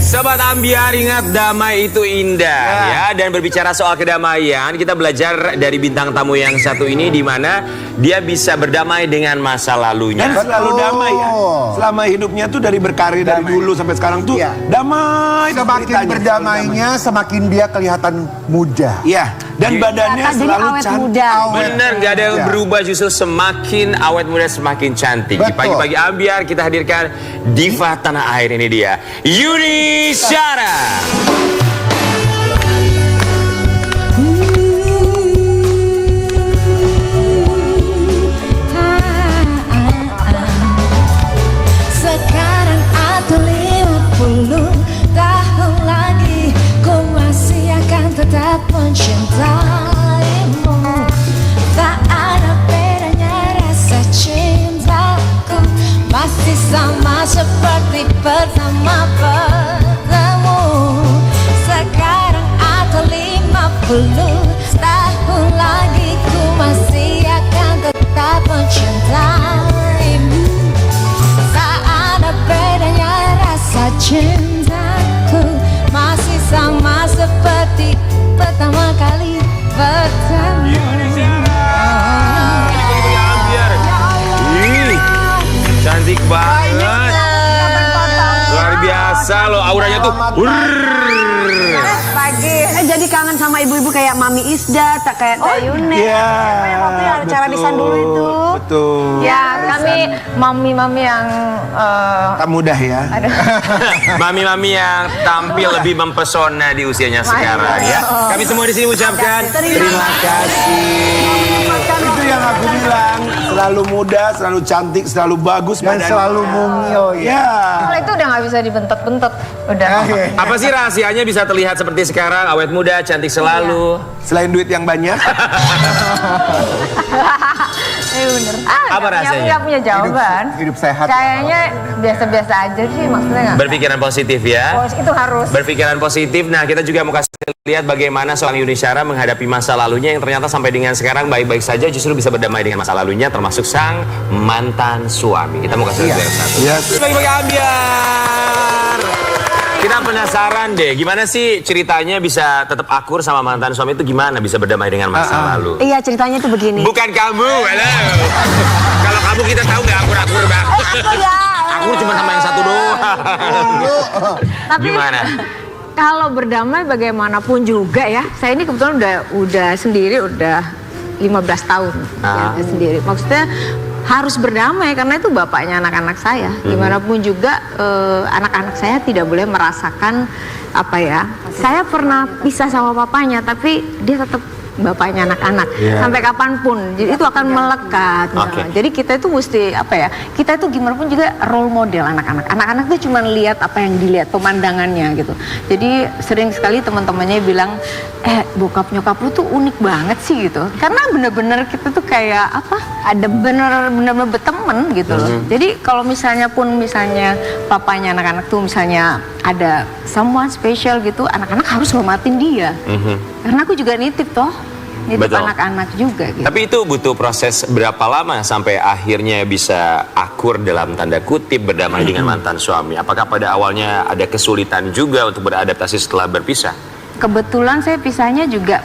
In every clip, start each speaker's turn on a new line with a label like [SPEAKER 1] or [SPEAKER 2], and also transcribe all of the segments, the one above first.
[SPEAKER 1] Sobat Ambiar, ingat damai itu indah ya. Dan berbicara soal kedamaian, kita belajar dari bintang tamu yang satu ini, di mana dia bisa berdamai dengan masa lalunya.
[SPEAKER 2] Dan selalu damai ya. Selama hidupnya tuh dari berkarir dari dulu sampai sekarang tuh damai.
[SPEAKER 3] Semakin berdamainya, semakin dia kelihatan muda.
[SPEAKER 2] Iya. Dan badannya selalu cantik.
[SPEAKER 1] Bener, nggak ada yang berubah, justru semakin awet muda semakin cantik. Di pagi-pagi Ambiar kita hadirkan diva tanah air, ini dia, Yuni Syara.
[SPEAKER 4] Sekarang atau 50 tahun lagi, ku masih akan tetap mencintaimu. Tak ada bedanya rasa cintaku, masih sama seperti pertama bertemu. Sekarang atau 50 tahun lagi, ku masih akan tetap mencintaimu. Tak ada bedanya rasa cintaku, masih sama seperti pertama kali bertemu.
[SPEAKER 1] Cantik banget, luar biasa loh, auranya tuh.
[SPEAKER 5] Pagi. Jadi kangen sama ibu-ibu kayak Mami Isda, tak kayak Teh Yune.
[SPEAKER 2] Iya.
[SPEAKER 5] Waktu yang acara di San dulu itu.
[SPEAKER 2] Betul.
[SPEAKER 6] Ya, kami mami-mami yang
[SPEAKER 2] Tak mudah ya.
[SPEAKER 1] Mami-mami yang tampil lebih mempesona di usianya sekarang ya. Kami semua di sini ucapkan terima kasih.
[SPEAKER 2] Itu yang aku bilang, selalu muda, selalu cantik, selalu bagus
[SPEAKER 3] Dan
[SPEAKER 2] badannya.
[SPEAKER 3] selalu mungil ya.
[SPEAKER 6] kalau itu udah nggak bisa dibentet-bentet, udah.
[SPEAKER 1] Apa sih rahasianya bisa terlihat seperti sekarang, awet muda, cantik selalu?
[SPEAKER 2] Selain duit yang banyak.
[SPEAKER 6] Bener.
[SPEAKER 1] Apa rasanya?
[SPEAKER 6] Nggak punya jawaban.
[SPEAKER 3] Hidup sehat.
[SPEAKER 6] Kayaknya biasa-biasa aja sih, maksudnya nggak.
[SPEAKER 1] Berpikiran positif ya.
[SPEAKER 6] Oh, itu harus.
[SPEAKER 1] Berpikiran positif. Nah, kita juga mau kasih lihat bagaimana seorang Yuni Syara menghadapi masa lalunya yang ternyata sampai dengan sekarang baik-baik saja, justru bisa berdamai dengan masa lalunya, termasuk sang mantan suami. Kita mau kasih lihat satu. Bagi-bagi Ambiar. Kita penasaran deh, gimana sih ceritanya bisa tetap akur sama mantan suami itu, gimana bisa berdamai dengan masa lalu?
[SPEAKER 5] Iya, ceritanya tuh begini.
[SPEAKER 1] Bukan kamu, halo. Kalau kamu kita tahu nggak akur-akur banget. Akur cuma sama yang satu doang.
[SPEAKER 6] Tapi
[SPEAKER 1] Gimana?
[SPEAKER 6] kalau berdamai bagaimanapun juga ya, saya ini kebetulan udah sendiri, udah 15 tahun ya, sendiri. Maksudnya harus berdamai karena itu bapaknya anak-anak saya. Gimana pun juga anak-anak saya tidak boleh merasakan apa ya. Saya pernah pisah sama papanya, tapi dia tetap bapaknya anak-anak sampai kapanpun. Jadi itu akan melekat. Nah, jadi kita itu mesti apa ya? Kita itu gimana pun juga role model anak-anak. Anak-anak itu cuma lihat apa yang dilihat, pemandangannya gitu. Jadi sering sekali teman-temannya bilang, bokap nyokap lu tuh unik banget sih gitu. Karena bener-bener kita tuh kayak apa? Ada bener-bener berteman gitu loh. Jadi kalau misalnya papanya anak-anak tuh misalnya ada someone special gitu, anak-anak harus hormatin dia. Karena aku juga nitip toh. Nitip anak-anak juga gitu.
[SPEAKER 1] Tapi itu butuh proses berapa lama sampai akhirnya bisa akur dalam tanda kutip berdamai dengan mantan suami? Apakah pada awalnya ada kesulitan juga untuk beradaptasi setelah berpisah?
[SPEAKER 6] Kebetulan saya pisahnya juga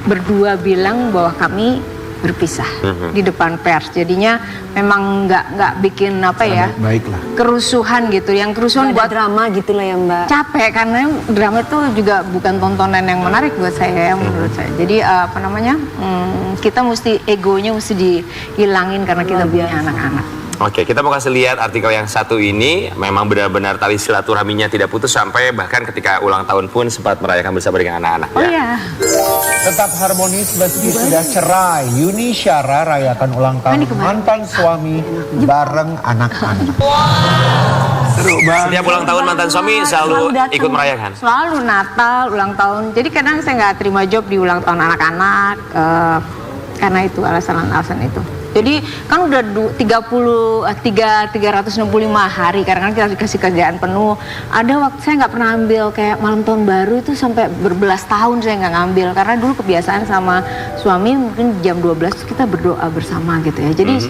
[SPEAKER 6] berdua bilang bahwa kami berpisah di depan pers. Jadinya memang nggak bikin apa ya,
[SPEAKER 3] Baiklah.
[SPEAKER 6] kerusuhan gitu. Yang kerusuhan buat
[SPEAKER 5] drama gitu lah ya, Mbak.
[SPEAKER 6] capek, karena drama itu juga bukan tontonan yang menarik buat saya, menurut saya. Jadi apa namanya, kita mesti egonya mesti dihilangin karena kita punya anak-anak.
[SPEAKER 1] Oke, kita mau kasih lihat artikel yang satu ini. Memang benar-benar tali silaturahminya tidak putus sampai bahkan ketika ulang tahun pun sempat merayakan bersama dengan anak-anak.
[SPEAKER 6] Oh iya.
[SPEAKER 3] Tetap harmonis meski sudah cerai. Yuni Syara rayakan ulang tahun mantan suami bareng anak-anak.
[SPEAKER 2] Seru banget.
[SPEAKER 1] Setiap ulang tahun mantan suami selalu ikut merayakan.
[SPEAKER 6] Selalu Natal, ulang tahun. Jadi kadang saya nggak terima job di ulang tahun anak-anak karena itu alasan itu. Jadi kan udah 365 hari karena kan kita dikasih kerjaan penuh. Ada waktu saya nggak pernah ambil kayak malam tahun baru itu sampai berbelas tahun saya nggak ngambil karena dulu kebiasaan sama suami mungkin jam 12 kita berdoa bersama gitu ya. Jadi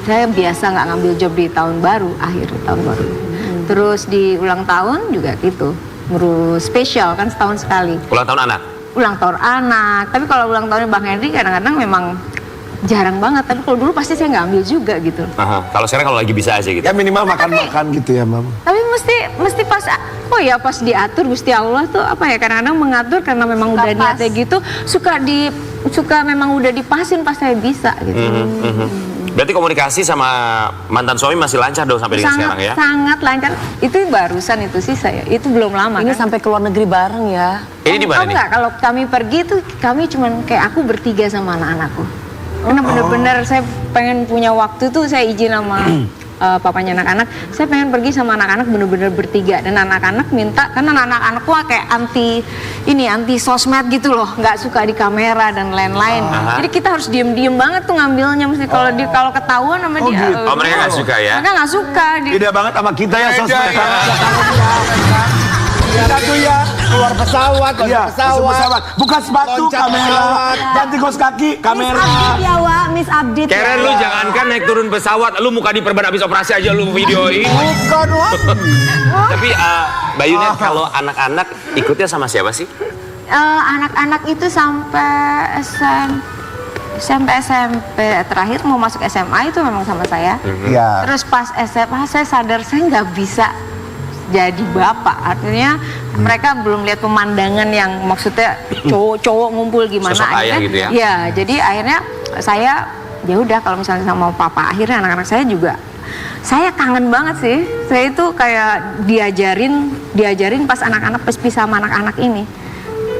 [SPEAKER 6] saya biasa nggak ngambil job di tahun baru, akhir tahun baru. Terus di ulang tahun juga gitu, spesial kan setahun sekali.
[SPEAKER 1] Ulang tahun anak?
[SPEAKER 6] Ulang tahun anak, tapi kalau ulang tahunnya Bang Henry kadang-kadang memang jarang banget, tapi kalau dulu pasti saya nggak ambil juga gitu.
[SPEAKER 1] Kalau sekarang kalau lagi bisa aja gitu?
[SPEAKER 2] Ya minimal makan-makan gitu ya, Mam.
[SPEAKER 6] Tapi mesti pas, pas diatur Gusti Allah tuh kadang-kadang mengatur karena memang udah niatnya gitu, suka memang udah dipasin pas saya bisa gitu.
[SPEAKER 1] Berarti komunikasi sama mantan suami masih lancar dong sampai dengan sekarang ya?
[SPEAKER 6] Sangat lancar. Itu barusan itu sih itu belum lama.
[SPEAKER 5] Ini
[SPEAKER 6] kan?
[SPEAKER 5] sampai ke luar negeri bareng ya.
[SPEAKER 1] Ini di mana nih?
[SPEAKER 6] Enggak, kalau kami pergi tuh kami cuman kayak aku bertiga sama anak-anakku. Karena bener-bener saya pengen punya waktu tuh saya izin sama papanya anak-anak, saya pengen pergi sama anak-anak bener-bener bertiga, dan anak-anak minta, karena anak-anakku kayak anti sosmed gitu loh, nggak suka di kamera dan lain-lain. Jadi kita harus diem-diem banget tuh ngambilnya, mesti kalau ketahuan sama dia.
[SPEAKER 1] Gitu. Mereka nggak suka ya?
[SPEAKER 6] Mereka nggak suka.
[SPEAKER 2] Beda banget sama kita ya, sosmed.
[SPEAKER 3] Kita tuh ya keluar pesawat,
[SPEAKER 2] Buka sepatu,
[SPEAKER 3] loncat
[SPEAKER 2] kamera, ganti kaos kaki, kamera.
[SPEAKER 5] Ya, Wak, Miss Update.
[SPEAKER 1] Keren lu jangankan naik turun pesawat, lu muka diperban habis operasi aja lu videoin.
[SPEAKER 3] Bukan, Wak.
[SPEAKER 1] Tapi Mbak Yunet, kalau anak-anak ikutnya sama siapa sih?
[SPEAKER 6] Anak-anak itu sampai SMP terakhir mau masuk SMA itu memang sama saya.
[SPEAKER 3] Iya.
[SPEAKER 6] Terus pas SMA saya sadar saya nggak bisa jadi bapak, artinya mereka belum lihat pemandangan yang maksudnya cowok-cowok ngumpul gimana.
[SPEAKER 1] Sosok ayah gitu ya?
[SPEAKER 6] Ya, jadi akhirnya saya ya udah kalau misalnya sama papa, akhirnya anak-anak saya juga, saya kangen banget sih. Saya itu kayak diajarin pas anak-anak pas pisah sama anak-anak ini.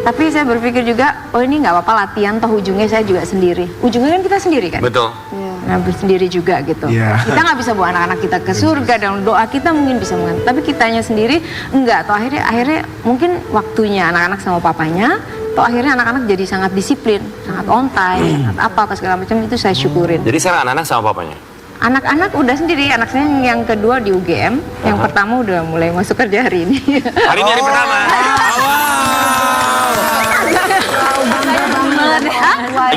[SPEAKER 6] Tapi saya berpikir juga, oh ini nggak apa-apa latihan, toh ujungnya saya juga sendiri. Ujungnya kan kita sendiri kan?
[SPEAKER 1] Betul.
[SPEAKER 6] Nah, sendiri juga gitu.
[SPEAKER 2] Yeah.
[SPEAKER 6] Kita nggak bisa bawa anak-anak kita ke surga, dan doa kita mungkin bisa mengantar, tapi kitanya sendiri enggak. Toh akhirnya mungkin waktunya anak-anak sama papanya, toh akhirnya anak-anak jadi sangat disiplin, sangat on time, sangat apa segala macam, itu saya syukurin.
[SPEAKER 1] Jadi sekarang anak-anak sama papanya?
[SPEAKER 6] Anak-anak udah sendiri, anak saya yang kedua di UGM, yang pertama udah mulai masuk kerja hari ini.
[SPEAKER 1] Hari ini hari pertama.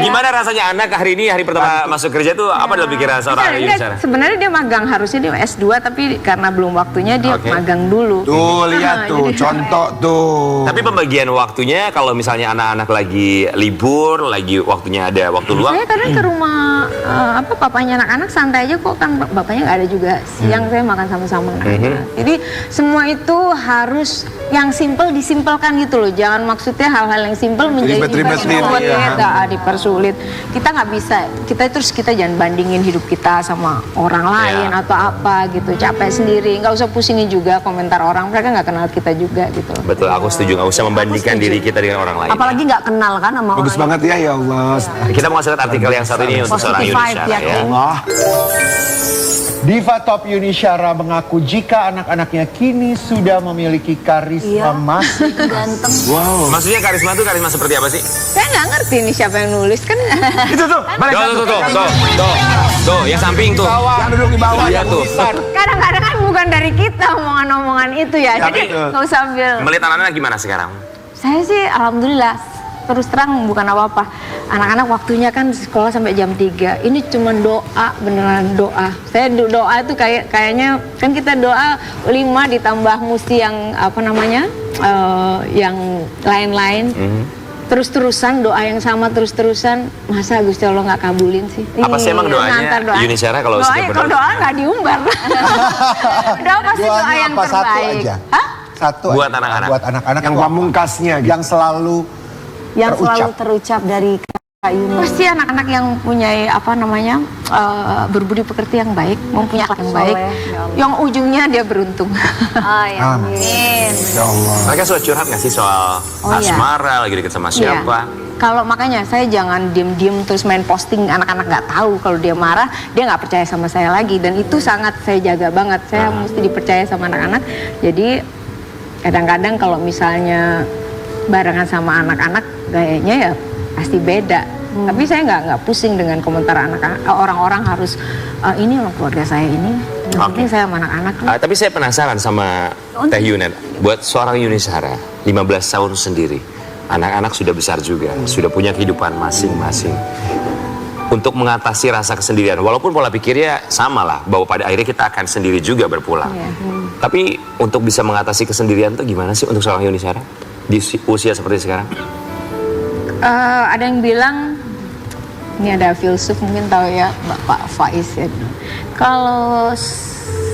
[SPEAKER 1] Gimana rasanya anak hari ini hari pertama masuk kerja tuh apa dalam pikiran seorang Yuni-Shara?
[SPEAKER 6] Sebenarnya dia magang, harusnya dia S2 tapi karena belum waktunya dia magang dulu.
[SPEAKER 2] Tuh lihat tuh, contoh tuh.
[SPEAKER 1] Tapi pembagian waktunya kalau misalnya anak-anak lagi libur, lagi waktunya ada waktu luang.
[SPEAKER 6] Saya kadang ke rumah papanya anak-anak santai aja kok, kan bapaknya nggak ada juga. Siang saya makan sama-sama anak-anak. Jadi semua itu harus yang simpel disimpelkan gitu loh. Jangan maksudnya hal-hal yang simpel menjadi dipersulit. Kita nggak bisa. Kita jangan bandingin hidup kita sama orang lain atau apa gitu. Capek sendiri. Nggak usah pusingin juga komentar orang. Mereka nggak kenal kita juga gitu.
[SPEAKER 1] Betul, aku setuju. Nggak usah membandingkan diri kita dengan orang lain.
[SPEAKER 5] Apalagi nggak kenal kan sama
[SPEAKER 2] Bagus
[SPEAKER 5] orang.
[SPEAKER 2] banget ya Allah.
[SPEAKER 1] Kita mau ngasih lihat artikel yang satu ini untuk seorang Yuni-Shara ya.
[SPEAKER 2] Allah.
[SPEAKER 3] Diva top Yuni-Shara mengaku jika anak-anaknya kini sudah memiliki karisma masing.
[SPEAKER 5] Ganteng.
[SPEAKER 2] Wow.
[SPEAKER 1] Maksudnya karisma itu karisma seperti apa sih?
[SPEAKER 6] Saya nggak ngerti nih siapa yang nulis kan.
[SPEAKER 2] Itu tuh, mereka
[SPEAKER 1] Tuh, yang samping tuh.
[SPEAKER 2] yang duduk di bawah
[SPEAKER 1] Iya
[SPEAKER 2] yang
[SPEAKER 1] tuh.
[SPEAKER 6] Kadang-kadang kan bukan dari kita omongan-omongan itu ya.
[SPEAKER 1] Tapi,
[SPEAKER 6] Jadi nggak usah ambil.
[SPEAKER 1] Melihat anak-anak gimana sekarang?
[SPEAKER 6] Saya sih alhamdulillah, terus terang bukan apa-apa. Anak-anak waktunya kan sekolah sampai jam 3. Ini cuma doa, beneran doa. Saya doa itu kayaknya kan kita doa 5 ditambah mesti yang yang lain-lain. Terus-terusan doa yang sama terus-terusan, masa Gusti Allah nggak kabulin sih?
[SPEAKER 1] Apa sih emang doanya Yuni-Shara kalau setiap berdoa?
[SPEAKER 6] Kalau doa nggak diumbar. Doa pasti doa yang
[SPEAKER 3] apa satu
[SPEAKER 6] terbaik.
[SPEAKER 3] aja?
[SPEAKER 6] Hah?
[SPEAKER 3] Satu
[SPEAKER 1] Buat
[SPEAKER 3] aja.
[SPEAKER 1] anak-anak.
[SPEAKER 3] Buat anak-anak
[SPEAKER 2] yang
[SPEAKER 3] itu apa?
[SPEAKER 2] pamungkasnya gitu.
[SPEAKER 3] Yang selalu
[SPEAKER 5] Selalu terucap dari Kak Yuni.
[SPEAKER 6] Pasti anak-anak yang punya berbudi pekerti yang baik, mempunyai akhlak yang baik, yang ujungnya dia beruntung.
[SPEAKER 5] Oh ya.
[SPEAKER 6] Amin.
[SPEAKER 2] Ya Allah.
[SPEAKER 1] Mereka suka curhat nggak sih soal asmara, lagi deket sama
[SPEAKER 6] Iya.
[SPEAKER 1] siapa?
[SPEAKER 6] Kalau makanya saya jangan diem-diem terus main posting, anak-anak nggak tahu kalau dia marah, dia nggak percaya sama saya lagi, dan itu sangat saya jaga banget. Saya mesti dipercaya sama anak-anak. Jadi kadang-kadang kalau misalnya barengan sama anak-anak gayanya ya pasti beda. Tapi saya nggak pusing dengan komentar anak-anak. Orang-orang harus ini loh keluarga saya ini. Yang penting saya sama anak-anak.
[SPEAKER 1] Tapi saya penasaran sama Teh Yunet. Buat seorang Yuni-Shara, 15 tahun sendiri, anak-anak sudah besar juga, sudah punya kehidupan masing-masing. untuk mengatasi rasa kesendirian. Walaupun pola pikirnya sama lah, bahwa pada akhirnya kita akan sendiri juga berpulang. Tapi untuk bisa mengatasi kesendirian itu gimana sih untuk seorang Yuni Syara di usia seperti sekarang?
[SPEAKER 6] Ada yang bilang, ini ada filsuf mungkin tahu ya, Bapak Faiz ya. Kalau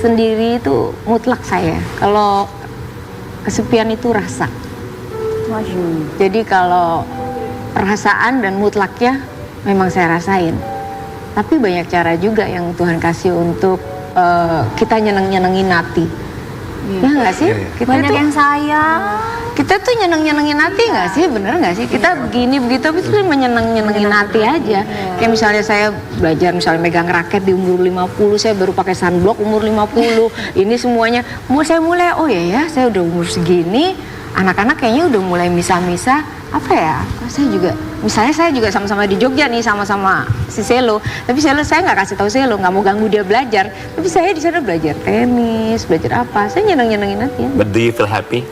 [SPEAKER 6] sendiri itu mutlak saya, kalau kesepian itu rasa. Jadi kalau perasaan dan mutlaknya memang saya rasain. Tapi banyak cara juga yang Tuhan kasih untuk kita nyenengin hati. Ya nggak sih? Kita
[SPEAKER 5] Banyak yang sayang.
[SPEAKER 6] kita tuh nyenengin hati nggak sih, bener nggak sih? Kita begini begitu, tapi itu nyenengin hati aja. Kayak misalnya saya belajar misalnya megang raket di umur 50, saya baru pakai sunblock umur 50. Ini semuanya saya mulai, oh ya saya udah umur segini, anak-anak kayaknya udah mulai misah-misah. Apa ya? Saya juga, misalnya saya juga sama-sama di Jogja nih, sama-sama si Selo. Tapi Selo saya nggak kasih tahu Selo, nggak mau ganggu dia belajar. Tapi saya di sana belajar tenis, belajar apa? Saya nyenengin hati.
[SPEAKER 1] But do you feel happy?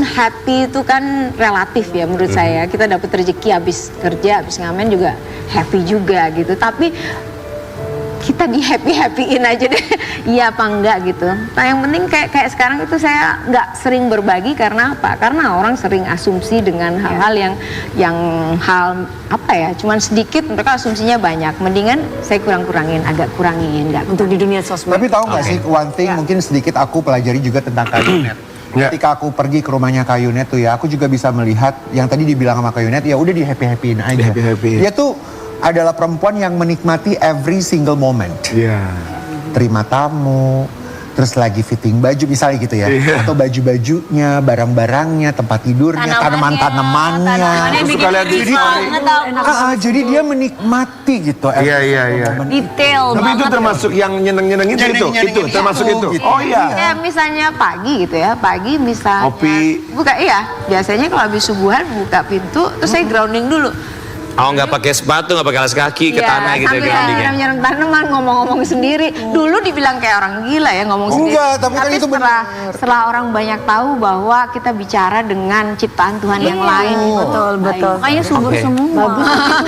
[SPEAKER 6] Happy itu kan relatif ya menurut saya. Kita dapat rezeki habis kerja, habis ngamen juga happy juga gitu. Tapi kita di happy-happyin aja deh, iya apa enggak gitu. Nah yang penting kayak sekarang itu saya nggak sering berbagi karena apa? Karena orang sering asumsi dengan hal-hal yang hal apa ya? Cuman sedikit mereka asumsinya banyak. Mendingan saya agak kurangin, nggak
[SPEAKER 5] Untuk di dunia sosmed.
[SPEAKER 3] Tapi tahu nggak sih, one thing mungkin sedikit aku pelajari juga tentang Kak Yunet. Ketika aku pergi ke rumahnya Kak Yunet tuh ya, aku juga bisa melihat yang tadi dibilang sama Kak Yunet, ya udah di happy-happyin aja. Dia tuh adalah perempuan yang menikmati every single moment. Terima tamu, terus lagi fitting baju misalnya gitu ya, atau baju-bajunya, barang-barangnya, tempat tidurnya, tanaman-tanamannya.
[SPEAKER 5] bikin
[SPEAKER 3] Jadi dia menikmati gitu.
[SPEAKER 5] detail
[SPEAKER 2] Tapi itu termasuk yang nyeneng-nyenengin itu termasuk itu. Oh iya.
[SPEAKER 6] Kayak misalnya pagi gitu ya, pagi misalnya
[SPEAKER 2] Kopi.
[SPEAKER 6] biasanya kalau habis subuhan buka pintu, terus saya grounding dulu.
[SPEAKER 1] Oh, nggak pakai sepatu, nggak pakai alas kaki ke tanah gitu ya, grounding ya?
[SPEAKER 6] Sambil nyiram tanaman, ngomong-ngomong sendiri. Dulu dibilang kayak orang gila ya ngomong sendiri.
[SPEAKER 3] Enggak, tapi kan itu
[SPEAKER 6] setelah orang banyak tahu bahwa kita bicara dengan ciptaan Tuhan yang lain.
[SPEAKER 5] Betul.
[SPEAKER 6] Makanya subur
[SPEAKER 1] Oke.
[SPEAKER 6] semua.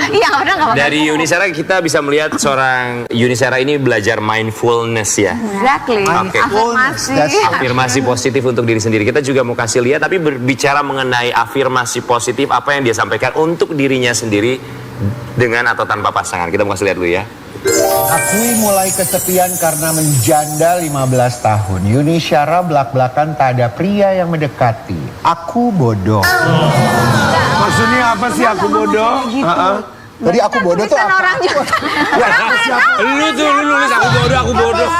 [SPEAKER 6] Iya, udah nggak apa-apa.
[SPEAKER 1] Dari Yuni Syara kita bisa melihat seorang Yuni Syara ini belajar mindfulness ya.
[SPEAKER 6] Exactly.
[SPEAKER 1] Oke.
[SPEAKER 6] Afirmasi.
[SPEAKER 1] Afirmasi positif untuk diri sendiri. Kita juga mau kasih lihat, tapi berbicara mengenai afirmasi positif, apa yang dia sampaikan untuk dirinya sendiri dengan atau tanpa pasangan. Kita mau kasih lihat dulu ya.
[SPEAKER 3] Akui mulai kesepian karena menjanda 15 tahun. Yuni Syara belak-belakan tak ada pria yang mendekati. Aku bodoh.
[SPEAKER 2] Maksudnya apa sih aku bodoh?
[SPEAKER 3] Tadi aku bodoh tuh
[SPEAKER 6] Kan
[SPEAKER 3] apa?
[SPEAKER 6] orang juga.
[SPEAKER 1] Lu tuh lu nulis aku bodoh.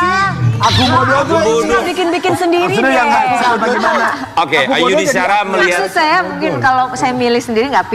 [SPEAKER 2] Aku bodoh tuh.
[SPEAKER 5] Suka bikin-bikin sendiri
[SPEAKER 2] Maksudnya yang
[SPEAKER 5] deh.
[SPEAKER 2] nggak bisa bagaimana?
[SPEAKER 1] Oke, Yuni Syara melihat
[SPEAKER 6] Maksud saya mungkin kalau saya milih sendiri nggak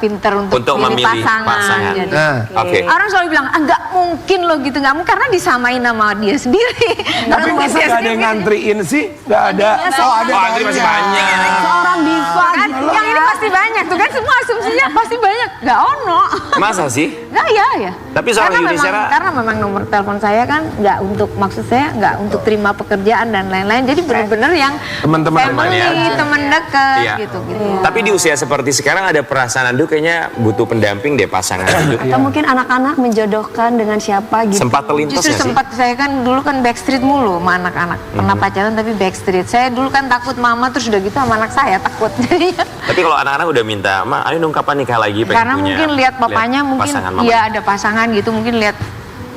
[SPEAKER 6] pinter untuk
[SPEAKER 1] memilih pasangan.
[SPEAKER 6] Jadi,
[SPEAKER 1] Oke.
[SPEAKER 6] orang selalu bilang nggak mungkin loh gitu, nggak mungkin karena disamain sama dia sendiri.
[SPEAKER 2] Tapi masa gak ada yang ngantriin sih? Gak ada.
[SPEAKER 3] Oh, ada
[SPEAKER 1] Oh, itu masih banyak.
[SPEAKER 5] Seorang diva
[SPEAKER 6] Kan,
[SPEAKER 5] gitu.
[SPEAKER 6] yang ini pasti banyak tuh kan, semua asumsinya pasti banyak. Nggak ono.
[SPEAKER 1] Masa sih?
[SPEAKER 6] Nggak ya.
[SPEAKER 1] Tapi seorang Yuni Syara,
[SPEAKER 6] Karena memang nomor telepon saya kan nggak untuk, maksud saya nggak untuk terima pekerjaan dan lain-lain. Jadi benar-benar yang
[SPEAKER 2] Teman-teman
[SPEAKER 6] family,
[SPEAKER 1] aja.
[SPEAKER 6] teman dekat
[SPEAKER 1] Iya.
[SPEAKER 6] gitu.
[SPEAKER 1] Tapi di usia seperti sekarang ada perasaan aduh kayaknya butuh pendamping deh pasangan hidup.
[SPEAKER 5] Atau mungkin anak-anak menjodohkan dengan siapa gitu.
[SPEAKER 1] Sempat terlintas
[SPEAKER 6] Justru
[SPEAKER 1] nggak sih?
[SPEAKER 6] sempat, saya kan dulu kan backstreet mulu sama anak-anak. Pernah pacaran tapi backstreet. Saya dulu kan takut mama, terus udah gitu sama anak saya takut. Jadinya
[SPEAKER 1] Tapi kalau anak-anak udah minta, Ma, ayo dong kapan nikah lagi? Pengen
[SPEAKER 6] karena
[SPEAKER 1] punya,
[SPEAKER 6] mungkin lihat papanya mungkin
[SPEAKER 1] pasangan mama.
[SPEAKER 6] ya ada pasangan gitu, mungkin lihat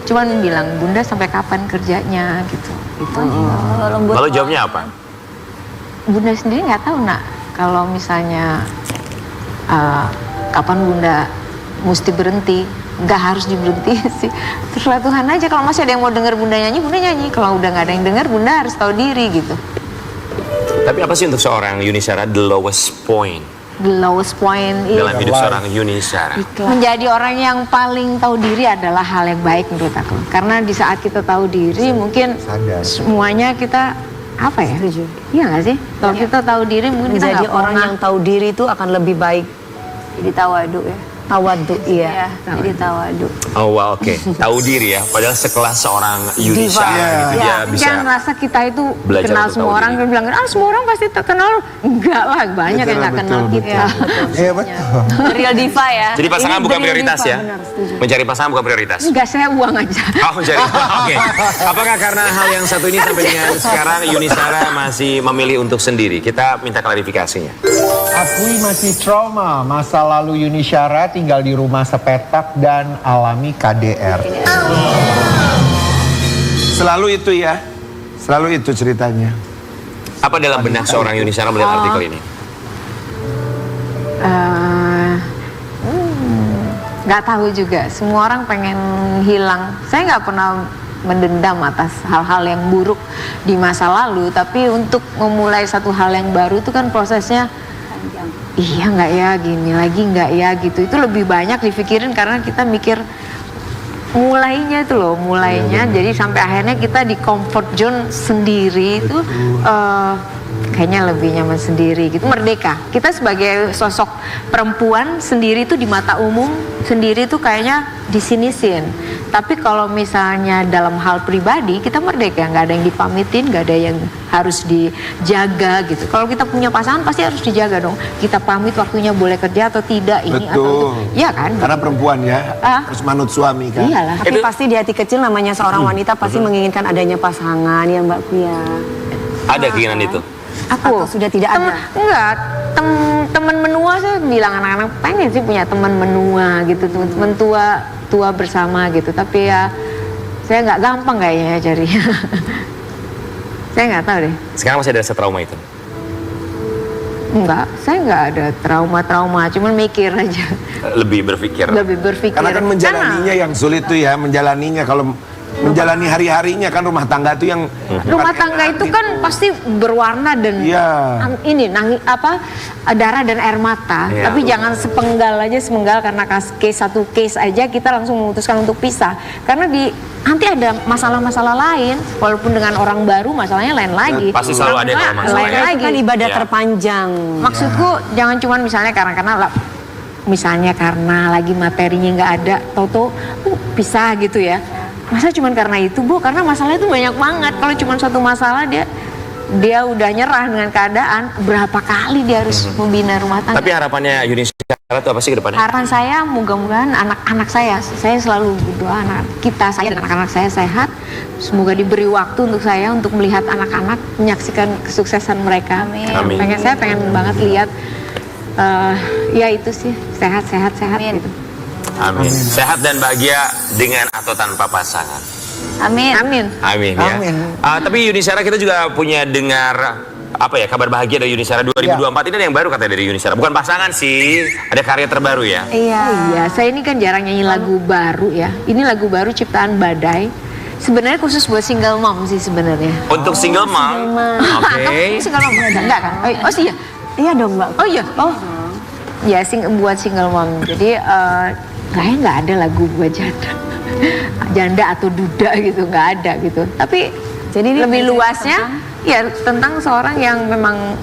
[SPEAKER 6] cuman bilang bunda sampai kapan kerjanya gitu.
[SPEAKER 1] Lalu jawabnya apa?
[SPEAKER 6] Bunda sendiri nggak tahu nak kalau misalnya kapan bunda mesti berhenti, nggak harus diberhenti sih, terserah Tuhan aja. Kalau masih ada yang mau dengar bunda nyanyi, kalau udah nggak ada yang dengar bunda harus tahu diri gitu.
[SPEAKER 1] Tapi apa sih untuk seorang Yuni Syara the lowest point
[SPEAKER 6] The lowest point is
[SPEAKER 1] dalam hidup seorang Yuni Syara?
[SPEAKER 6] menjadi orang yang paling tahu diri adalah hal yang baik menurut aku. Karena di saat kita tahu diri mungkin
[SPEAKER 3] Sadar.
[SPEAKER 6] semuanya kita apa ya? Iya nggak sih? Kalau kita tahu diri mungkin kita
[SPEAKER 5] Menjadi
[SPEAKER 6] nggak
[SPEAKER 5] orang
[SPEAKER 6] pernah
[SPEAKER 5] yang tahu diri itu akan lebih baik. Jadi tawadu ya. Tawadu, iya. Jadi tawadu.
[SPEAKER 1] Oh wow, oke. Tahu diri ya. Padahal sekelas seorang Yuni
[SPEAKER 5] Diva.
[SPEAKER 1] Shara gitu dia bisa.
[SPEAKER 6] Jangan merasa kita itu
[SPEAKER 1] belajar
[SPEAKER 6] kenal
[SPEAKER 1] untuk
[SPEAKER 6] semua
[SPEAKER 1] tahu
[SPEAKER 6] orang
[SPEAKER 1] diri.
[SPEAKER 6] dan bilang, semua orang pasti terkenal. Enggak lah, banyak yang nggak kenal kita.
[SPEAKER 3] Iya betul.
[SPEAKER 5] Real diva ya.
[SPEAKER 1] Jadi pasangan
[SPEAKER 5] Ini
[SPEAKER 1] bukan
[SPEAKER 5] the real
[SPEAKER 1] prioritas
[SPEAKER 5] diva,
[SPEAKER 1] ya?
[SPEAKER 5] benar, setuju.
[SPEAKER 1] Mencari pasangan bukan prioritas.
[SPEAKER 6] Enggak, saya uang aja.
[SPEAKER 1] Oh, jadi oke. Apakah karena hal yang satu ini sampai dengan sekarang Yuni Shara masih memilih untuk sendiri? Kita minta klarifikasinya.
[SPEAKER 3] Akui masih trauma masa lalu Yuni Shara tinggal di rumah sepetak dan alami KDR.
[SPEAKER 2] Selalu itu ya. Selalu itu ceritanya.
[SPEAKER 1] Apa dalam benak seorang Yuni Shara melihat artikel ini?
[SPEAKER 6] Nggak tahu juga. Semua orang pengen hilang. Saya nggak pernah mendendam atas hal-hal yang buruk di masa lalu. Tapi untuk memulai satu hal yang baru itu kan prosesnya. Iya nggak ya, gini lagi nggak ya gitu. Itu lebih banyak dipikirin karena kita mikir mulainya itu loh, mulainya. Jadi sampai akhirnya kita di comfort zone sendiri itu kayaknya lebih nyaman sendiri gitu, merdeka. Kita sebagai sosok perempuan sendiri itu di mata umum sendiri tuh kayaknya disinisin. Tapi kalau misalnya dalam hal pribadi kita merdeka, nggak ada yang dipamitin, nggak ada yang harus dijaga gitu. Kalau kita punya pasangan pasti harus dijaga dong. Kita pamit waktunya boleh kerja atau tidak ini atau itu. Iya kan?
[SPEAKER 2] Karena perempuan ya harus manut suami kan.
[SPEAKER 6] Iyalah.
[SPEAKER 5] Tapi pasti di hati kecil namanya seorang wanita pasti menginginkan adanya pasangan ya Mbak Pia.
[SPEAKER 1] Ada keinginan itu?
[SPEAKER 6] Aku
[SPEAKER 5] Atau sudah tidak ada?
[SPEAKER 6] Enggak, teman menua saya bilang anak-anak pengen sih punya teman menua gitu, teman tua bersama gitu. Tapi ya saya nggak gampang kayaknya cari. Saya nggak tahu deh.
[SPEAKER 1] Sekarang masih ada rasa trauma itu?
[SPEAKER 6] Enggak, saya nggak ada trauma-trauma, cuman mikir aja.
[SPEAKER 1] Lebih berpikir.
[SPEAKER 6] Lebih berpikir.
[SPEAKER 2] Karena kan menjalaninya yang sulit tuh ya, menjalaninya kalau menjalani hari-harinya kan rumah tangga tuh yang
[SPEAKER 6] Rumah tangga itu kan pasti berwarna dan
[SPEAKER 2] Iya.
[SPEAKER 6] ini darah dan air mata.
[SPEAKER 1] Iya.
[SPEAKER 6] Tapi jangan sepenggal karena satu case aja kita langsung memutuskan untuk pisah. Karena nanti ada masalah-masalah lain, walaupun dengan orang baru masalahnya lain lagi.
[SPEAKER 1] Pasti selalu ada kalau masalah
[SPEAKER 6] lain
[SPEAKER 1] ya.
[SPEAKER 6] lagi.
[SPEAKER 5] Itu kan ibadah
[SPEAKER 1] Iya.
[SPEAKER 5] terpanjang.
[SPEAKER 6] Maksudku jangan cuman misalnya karena lagi materinya nggak ada, toto pisah gitu ya. Masa cuman karena itu Bu? Karena masalahnya itu banyak banget. Kalau cuma satu masalah dia udah nyerah dengan keadaan, berapa kali dia harus membina rumah tangga.
[SPEAKER 1] Tapi harapannya Yuni Shara itu apa sih ke depannya?
[SPEAKER 6] Harapan saya mudah-mudahan anak-anak saya selalu berdoa saya dan anak-anak saya sehat. Semoga diberi waktu untuk saya untuk melihat anak-anak menyaksikan kesuksesan mereka.
[SPEAKER 1] Amin.
[SPEAKER 6] Saya pengen banget lihat ya itu sih sehat gitu.
[SPEAKER 1] Amin. Sehat dan bahagia dengan atau tanpa pasangan.
[SPEAKER 5] Amin.
[SPEAKER 6] Amin.
[SPEAKER 1] Amin ya.
[SPEAKER 3] Amin.
[SPEAKER 1] Tapi Yuni Shara kita juga punya dengar kabar bahagia dari Yuni Shara 2024 ini ada yang baru katanya dari Yuni Shara. Bukan pasangan sih, ada karya terbaru ya.
[SPEAKER 6] Iya, saya ini kan jarang nyanyi lagu baru ya. Ini lagu baru ciptaan Badai. Sebenarnya khusus buat single mom sih sebenarnya.
[SPEAKER 1] Untuk single mom. Oke.
[SPEAKER 6] Single mom enggak kan? Oh sih ya.
[SPEAKER 5] Iya dong Mbak.
[SPEAKER 6] Oh iya. Oh. Ya buat single mom. Jadi kayaknya nggak ada lagu buat janda atau duda gitu, nggak ada gitu. Tapi
[SPEAKER 5] Jadi ini
[SPEAKER 6] lebih
[SPEAKER 5] cerita
[SPEAKER 6] luasnya ya tentang seorang yang memang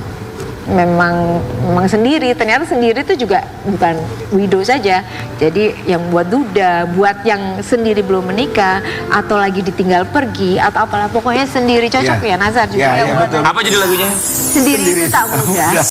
[SPEAKER 6] sendiri. Ternyata sendiri itu juga bukan widow saja. Jadi yang buat duda, buat yang sendiri belum menikah atau lagi ditinggal pergi atau apalah pokoknya sendiri cocok
[SPEAKER 2] Iya.
[SPEAKER 6] ya Nazar juga.
[SPEAKER 2] Iya,
[SPEAKER 6] ya, buat
[SPEAKER 2] betul.
[SPEAKER 1] Apa judul lagunya?
[SPEAKER 6] sendiri itu tak mudah.